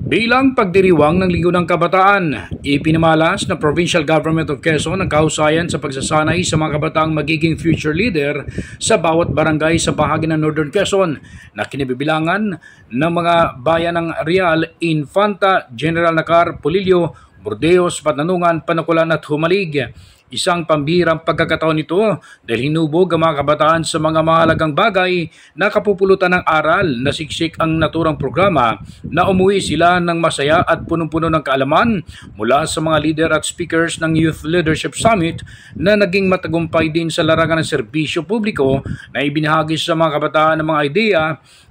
Bilang pagdiriwang ng Linggo ng Kabataan, ipinamalas ng Provincial Government of Quezon ang kahusayan sa pagsasanay sa mga kabataang magiging future leader sa bawat barangay sa bahagi ng Northern Quezon na kinibibilangan ng mga bayan ng Real, Infanta, General Nakar, Polillo, Burdeos, Patanungan, Panukulan at Humalig. Isang pambihirang pagkakataon nito dahil hinubog ang mga kabataan sa mga mahalagang bagay na kapupulutan ng aral na siksik ang naturang programa na umuwi sila ng masaya at punong-puno ng kaalaman mula sa mga leader at speakers ng Youth Leadership Summit na naging matagumpay din sa larangan ng serbisyo publiko na ibinahagi sa mga kabataan ng mga ideya,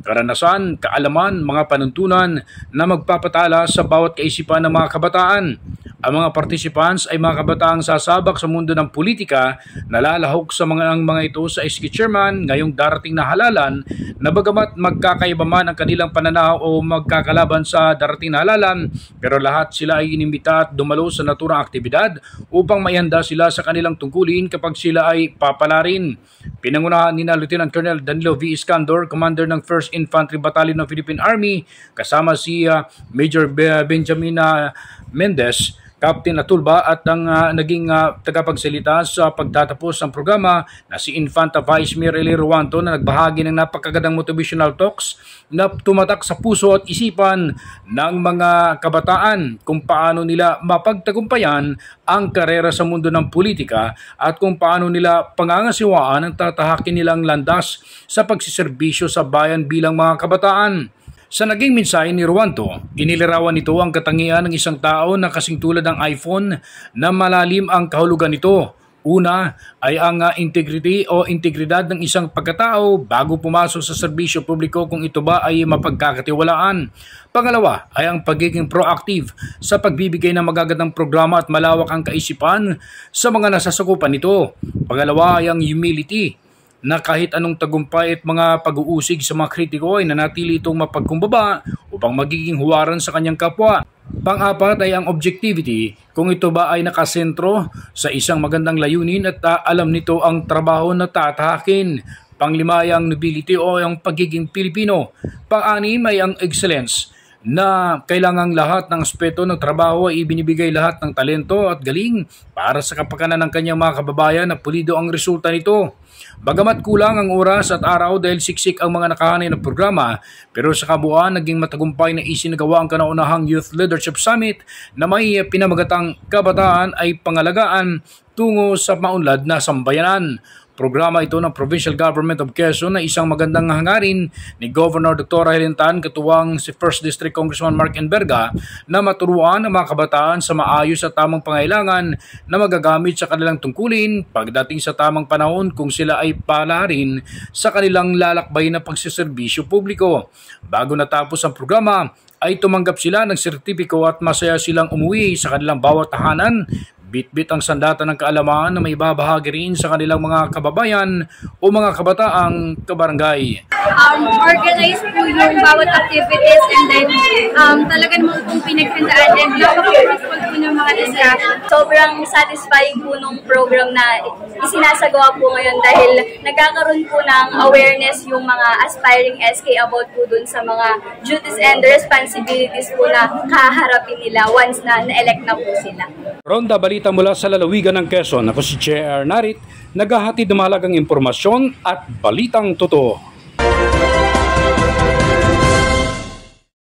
karanasan, kaalaman, mga panuntunan na magpapatala sa bawat kaisipan ng mga kabataan. Ang mga participants ay mga kabataang sasabak sa mundo ng politika na lalahok sa mga ito sa SK Chairman ngayong darating na halalan na bagamat magkakaiba man ang kanilang pananaw o magkakalaban sa darating na halalan, pero lahat sila ay inimbita at dumalo sa naturang aktibidad upang maihanda sila sa kanilang tungkulin kapag sila ay papalarin. Pinangunahan ni Lieutenant Colonel Danilo V. Iskandor, Commander ng 1st Infantry Battalion ng Philippine Army, kasama si Major Benjamin Mendez, Captain Atulba at ang naging tagapagsalita sa pagtatapos ng programa na si Infanta Vice Mayor Eli Ruanto na nagbahagi ng napakagandang motivational talks na tumatak sa puso at isipan ng mga kabataan kung paano nila mapagtagumpayan ang karera sa mundo ng politika at kung paano nila pangangasiwaan ang tatahakin nilang landas sa pagsiserbisyo sa bayan bilang mga kabataan. Sa naging mensahe ni Ruanto, inilarawan nito ang katangian ng isang tao na kasing tulad ng iPhone na malalim ang kahulugan nito. Una ay ang integrity o integridad ng isang pagkatao bago pumasok sa serbisyo publiko kung ito ba ay mapagkakatiwalaan. Pangalawa ay ang pagiging proactive sa pagbibigay ng magagandang programa at malawak ang kaisipan sa mga nasasakupan nito. Pangalawa ay ang humility, na kahit anong tagumpay at mga pag-uusig sa mga kritiko ay nanatili itong mapagkumbaba upang magiging huwaran sa kanyang kapwa. Pang-apat ay ang objectivity, kung ito ba ay nakasentro sa isang magandang layunin at alam nito ang trabaho na tatahakin. Panglima ay ang nobility o ang pagiging Pilipino. Pang-anim ay ang excellence, na kailangang lahat ng aspeto ng trabaho ay ibinibigay lahat ng talento at galing para sa kapakanan ng kanyang mga kababayan na pulido ang resulta nito. Bagamat kulang ang oras at araw dahil siksik ang mga nakahanay ng programa, pero sa kabuuan naging matagumpay na isinagawa ang kanaunahang Youth Leadership Summit na may pinamagatang kabataan ay pangalagaan tungo sa maunlad na sambayanan. Programa ito ng Provincial Government of Quezon na isang magandang hangarin ni Governor Dr. Helentan katuwang si 1st District Congressman Mark Enverga na maturuan ang mga kabataan sa maayos at tamang pangailangan na magagamit sa kanilang tungkulin pagdating sa tamang panahon kung sila ay palarin sa kanilang lalakbay na pagsiservisyo publiko. Bago natapos ang programa ay tumanggap sila ng sertipiko at masaya silang umuwi sa kanilang bawat tahanan. Bit-bit ang sandata ng kaalaman na may babahagi rin sa kanilang mga kababayan o mga kabataang kabarangay. Organize po yung bawat activities and then talaga naman pong pinaghandaan and napaka-fruitful po ng mga distraction. Sobrang satisfying po nung program na isinasagawa po ngayon dahil nagkakaroon po ng awareness yung mga aspiring SK about po dun sa mga duties and responsibilities po na kaharapin nila once na na-elect na po sila. Ronda balita mula sa lalawigan ng Quezon. Ako si J.R. Narit, naghahatid ng mahalagang impormasyon at balitang totoo.